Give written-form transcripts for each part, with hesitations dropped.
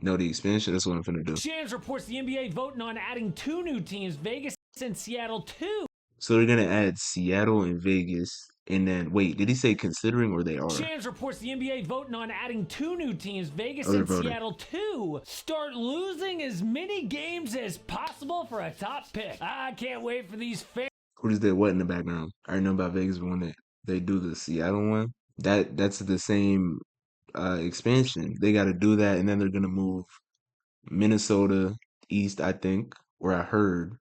No, the expansion. That's what I'm finna do. Shams reports the NBA voting on adding 2 new teams, Vegas and Seattle 2. So they're gonna add Seattle and Vegas, and then wait, did he say considering or they are? Shams reports the NBA voting on adding 2 new teams, Vegas Oh, they're and voting. Seattle 2, start losing as many games as possible for a top pick. I can't wait for these fans. Who does that? What in the background? I already know about Vegas, but when they do the Seattle one, that's the same expansion. They got to do that, and then they're gonna move Minnesota East, I think, or I heard,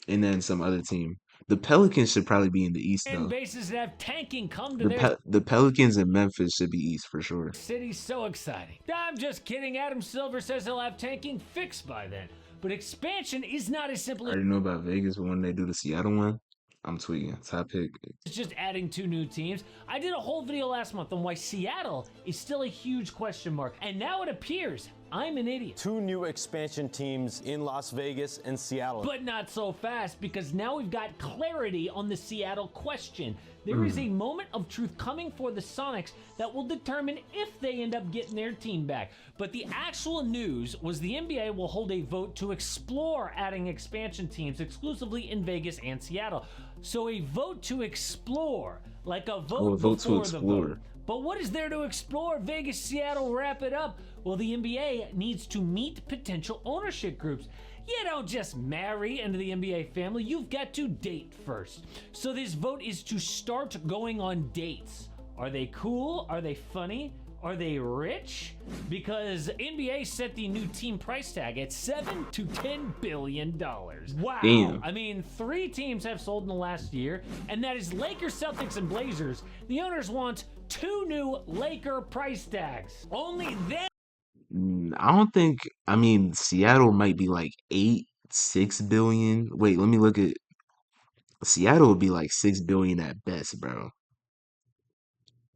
and then some other team. The Pelicans should probably be in the East Fan though. bases that have tanking come to their The Pelicans and Memphis should be East for sure. city's so exciting. I'm just kidding. Adam Silver says he'll have tanking fixed by then. But expansion is not as simple I already know about Vegas, but when they do the Seattle one, I'm tweaking. Top pick. as just adding 2 new teams. I did a whole video last month on why Seattle is still a huge question mark. And now it appears I'm an idiot. 2 new expansion teams in Las Vegas and Seattle. But not so fast, because now we've got clarity on the Seattle question. There is a moment of truth coming for the Sonics that will determine if they end up getting their team back. But the actual news was the NBA will hold a vote to explore adding expansion teams exclusively in Vegas and Seattle. So a vote to explore, like a vote, vote to before explore. the vote. But what is there to explore? Vegas, Seattle, wrap it up. Well, the NBA needs to meet potential ownership groups. You don't just marry into the NBA family, you've got to date first. So this vote is to start going on dates. Are they cool? Are they funny? Are they rich? Because NBA set the new team price tag at $7 to $10 billion. Wow. Damn. I mean, 3 teams have sold in the last year, and that is Lakers, Celtics, and Blazers. The owners want 2 new Laker price tags. Only then. I don't think. I mean, Seattle might be like 6 billion. Wait, let me look at. Seattle would be like 6 billion at best, bro.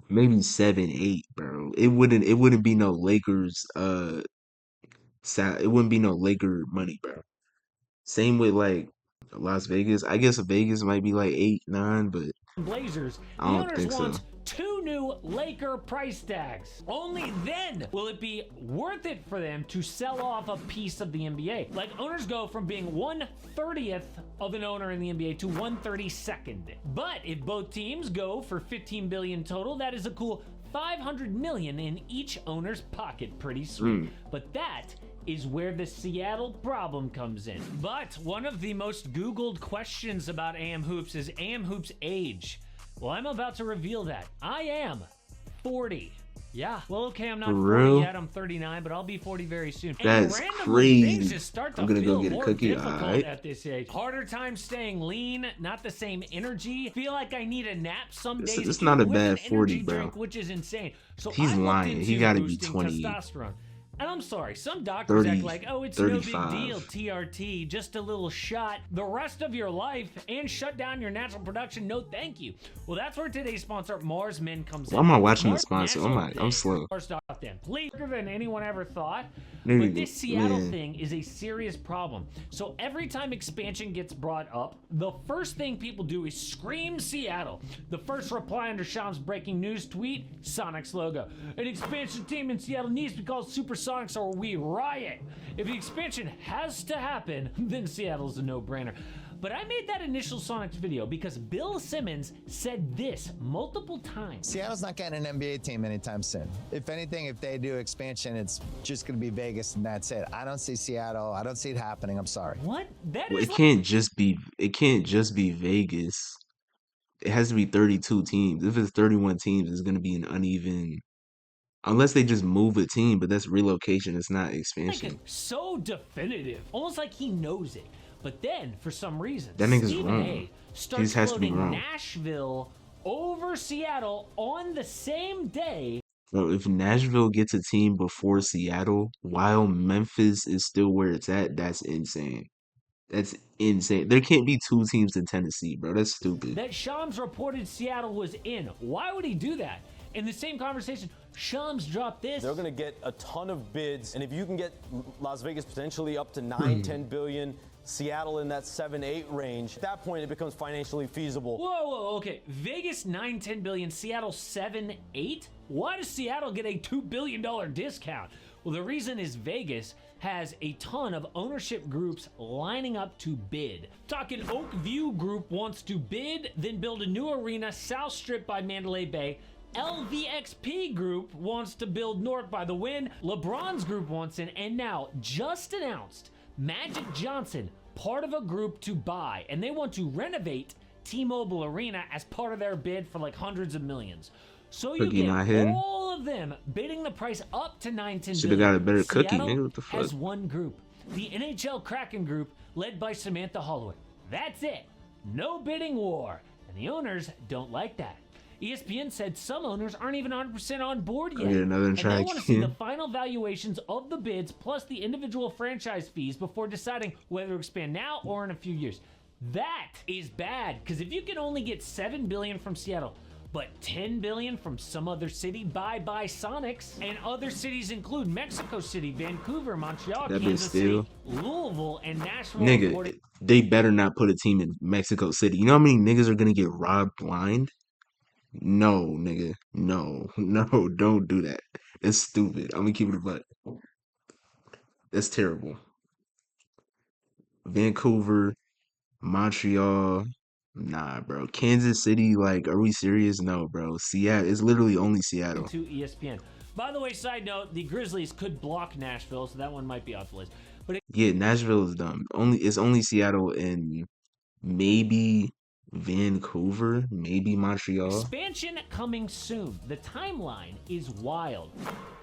Maybe 7, 8, bro. It wouldn't be no Lakers. It wouldn't be no Laker money, bro. Same with like Las Vegas. I guess Vegas might be like 8, 9, but Blazers, the I don't owners think so. want 2 new Laker price tags. Only then will it be worth it for them to sell off a piece of the NBA. Like, owners go from being 1/30th of an owner in the NBA to 1/32nd. But if both teams go for 15 billion total, that is a cool 500 million in each owner's pocket. Pretty sweet. But that is where the Seattle problem comes in. But one of the most Googled questions about AM Hoops is AM Hoops' age. Well, I'm about to reveal that. I am 40. Yeah. Well, okay, I'm not For 40 real? yet. I'm 39, but I'll be 40 very soon. That's and randomly, crazy. things just start to I'm gonna go feel get a more cookie, difficult alright. at this age. Harder time staying lean, not the same energy. Feel like I need a nap some It's- days. it's not a with bad an 40, energy bro. drink, which is insane. So He's I looked lying. He into gotta be boosting 20. testosterone. And I'm sorry, some doctors 30, act like, oh, it's no 35. big deal, TRT, just a little shot. The rest of your life and shut down your natural production, no thank you. Well, that's where today's sponsor, Mars Men, comes in. Why am I watching the Mars sponsor? Natural I'm slow. First off then, please, quicker than anyone ever thought. Dude, But this Seattle man. thing is a serious problem. So every time expansion gets brought up, the first thing people do is scream Seattle. The first reply under Sham's breaking news tweet, Sonics logo. An expansion team in Seattle needs to be called Supersonics or we riot. If the expansion has to happen, then Seattle's a no-brainer. But I made that initial Sonics video because Bill Simmons said this multiple times. Seattle's not getting an NBA team anytime soon. If anything, if they do expansion, it's just going to be Vegas and that's it. I don't see Seattle. I don't see it happening. I'm sorry. What? That Well, is it can't just be Vegas. It has to be 32 teams. If it's 31 teams, it's gonna be an uneven. Unless they just move a team, but that's relocation. It's not expansion. like so definitive, almost like he knows it. But then, for some reason, That nigga's Stephen wrong. A. He starts just has to be floating wrong. Nashville over Seattle on the same day. Bro, if Nashville gets a team before Seattle, while Memphis is still where it's at, that's insane. That's insane. There can't be 2 teams in Tennessee, bro. That's stupid. That Shams reported Seattle was in. Why would he do that? In the same conversation, Shams dropped this. They're going to get a ton of bids, and if you can get Las Vegas potentially up to 9, 10 billion, Seattle in that 7, 8 range, at that point it becomes financially feasible. Whoa, okay. Vegas 9, 10 billion, Seattle 7, 8? Why does Seattle get a $2 billion discount? Well, the reason is Vegas has a ton of ownership groups lining up to bid. Talking Oak View Group wants to bid, then build a new arena South Strip by Mandalay Bay. LVXP Group wants to build North by the Wind. LeBron's group wants in, and now just announced Magic Johnson, part of a group to buy, and they want to renovate T-Mobile Arena as part of their bid for like hundreds of millions. So you get all of them bidding the price up to $9-10 Should have got a better cookie, Seattle nigga. What the fuck? has one group, the NHL Kraken Group, led by Samantha Holloway. That's it. No bidding war. And the owners don't like that. ESPN said some owners aren't even 100% on board yet. And they want to see the final valuations of the bids plus the individual franchise fees before deciding whether to expand now or in a few years. That is bad, because if you can only get $7 billion from Seattle, but $10 billion from some other city, bye-bye Sonics. And other cities include Mexico City, Vancouver, Montreal, Kansas City, Louisville, and Nashville. Nigga, they better not put a team in Mexico City. You know how many niggas are gonna get robbed blind? No, nigga. No, don't do that. It's stupid. I'm gonna keep it a butt. That's terrible. Vancouver, Montreal. Nah, bro. Kansas City, like, are we serious? No, bro. Seattle. It's literally only Seattle. To ESPN. By the way, side note, the Grizzlies could block Nashville, so that one might be off the list. But yeah, Nashville is dumb. It's only Seattle and maybe Vancouver, maybe Montreal. Expansion coming soon. The timeline is wild.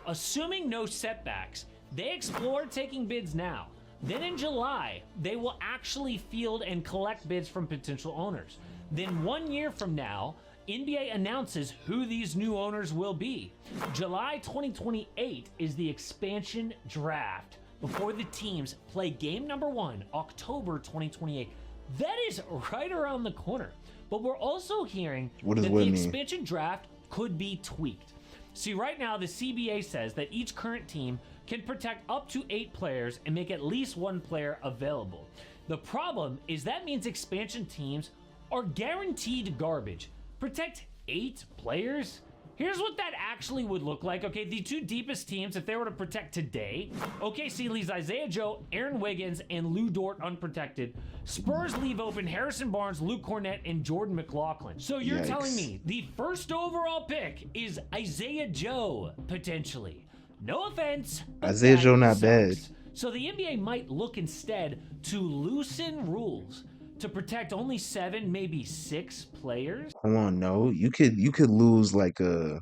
Assuming no setbacks, they explore taking bids now. Then in July, they will actually field and collect bids from potential owners. Then 1 year from now, NBA announces who these new owners will be. July 2028 is the expansion draft before the teams play game number 1, October 2028. That is right around the corner. But we're also hearing that the expansion draft could be tweaked. See, right now, the CBA says that each current team can protect up to 8 players and make at least 1 player available. The problem is that means expansion teams are guaranteed garbage. Protect 8 players? Here's what that actually would look like. Okay, the 2 deepest teams, if they were to protect today, OKC leaves Isaiah Joe, Aaron Wiggins, and Lou Dort unprotected. Spurs leave open Harrison Barnes, Luke Cornett, and Jordan McLaughlin. So you're telling me the first overall pick is Isaiah Joe, potentially. No offense. Isaiah Joe not bad. So the NBA might look instead to loosen rules to protect only 7, maybe 6 players. Hold on, no. You could lose like a.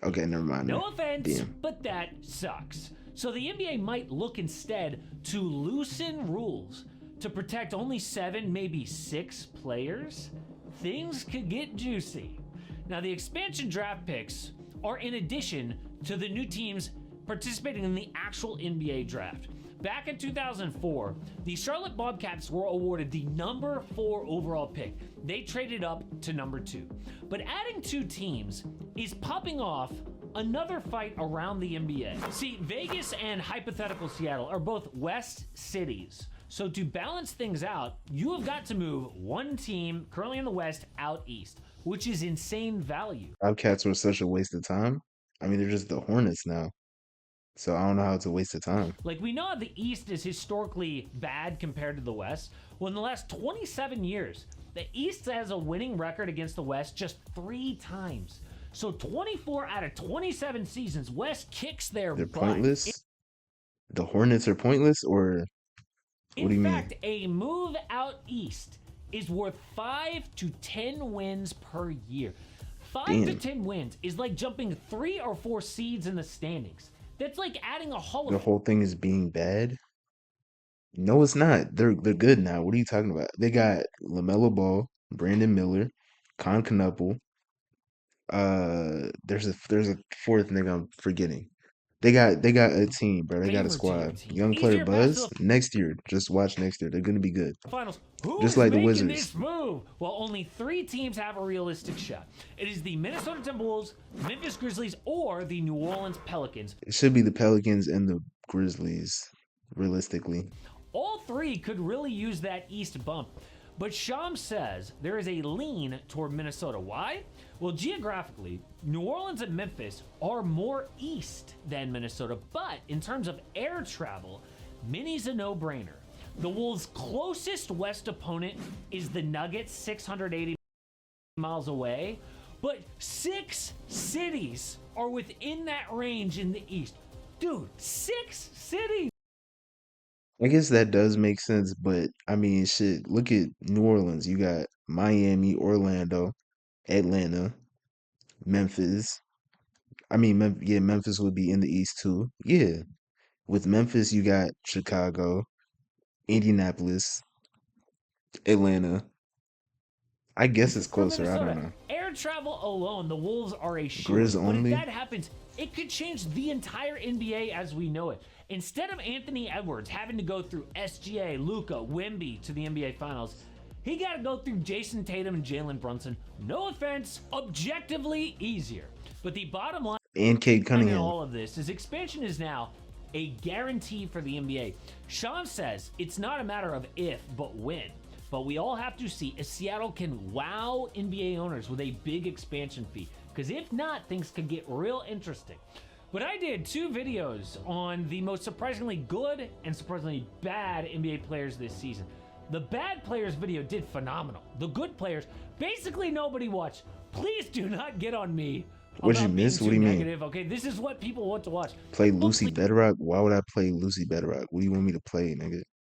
Okay, never mind. No offense, but that sucks. So the NBA might look instead to loosen rules to protect only 7, maybe 6 players. Things could get juicy. Now the expansion draft picks are in addition to the new teams participating in the actual NBA draft. Back in 2004, the Charlotte Bobcats were awarded the number 4 overall pick. They traded up to number 2. But adding 2 teams is popping off another fight around the NBA. See, Vegas and hypothetical Seattle are both West cities. So to balance things out, you have got to move 1 team currently in the West out east, which is insane value. Bobcats were such a waste of time. I mean, they're just the Hornets now. So I don't know how it's a waste of time. Like, we know the East is historically bad compared to the West. Well, in the last 27 years, the East has a winning record against the West just 3 times. So 24 out of 27 seasons, West kicks their They're butt. pointless? The Hornets are pointless? Or what do you mean? In fact, a move out East is worth 5 to 10 wins per year. 5 to 10 wins is like jumping 3 or 4 seeds in the standings. That's like adding a Hall of The whole thing is being bad? No, it's not. They're good now. What are you talking about? They got LaMelo Ball, Brandon Miller, Con Knuppel. There's a 4th nigga I'm forgetting. They got a team, bro. They got a squad. Young player buzz. Next year, just watch next year. They're gonna be good. Finals. Who just is like the making Wizards. This move? Well, only 3 teams have a realistic shot. It is the Minnesota Timberwolves, Memphis Grizzlies, or the New Orleans Pelicans. It should be the Pelicans and the Grizzlies, realistically. All 3 could really use that East bump. But Sham says there is a lean toward Minnesota. Why? Well, geographically, New Orleans and Memphis are more east than Minnesota, but in terms of air travel, Minnie's a no-brainer. The Wolves' closest west opponent is the Nuggets, 680 miles away, but 6 cities are within that range in the east. Dude, 6 cities! I guess that does make sense, but I mean, shit, look at New Orleans. You got Miami, Orlando, Atlanta, Memphis. I mean, yeah, Memphis would be in the East too. Yeah. With Memphis, you got Chicago, Indianapolis, Atlanta. I guess it's For closer. I don't Minnesota. know. Air travel alone, the Wolves are a Grizz shoo-in. But if only? that happens, it could change the entire NBA as we know it. Instead of Anthony Edwards having to go through SGA, Luka, Wemby to the NBA Finals, he got to go through Jason Tatum and Jalen Brunson. No offense, objectively easier. But the bottom line And Kate in Cunningham. all of this is expansion is now a guarantee for the NBA. Sean says it's not a matter of if, but when. But we all have to see if Seattle can wow NBA owners with a big expansion fee. Because if not, things could get real interesting. But I did 2 videos on the most surprisingly good and surprisingly bad NBA players this season. The bad players video did phenomenal. The good players, basically nobody watched. Please do not get on me. What'd you about being miss? What too do you mean? negative. Okay, this is what people want to watch. Play Well, Lucy Bedrock? Why would I play Lucy Bedrock? What do you want me to play, nigga?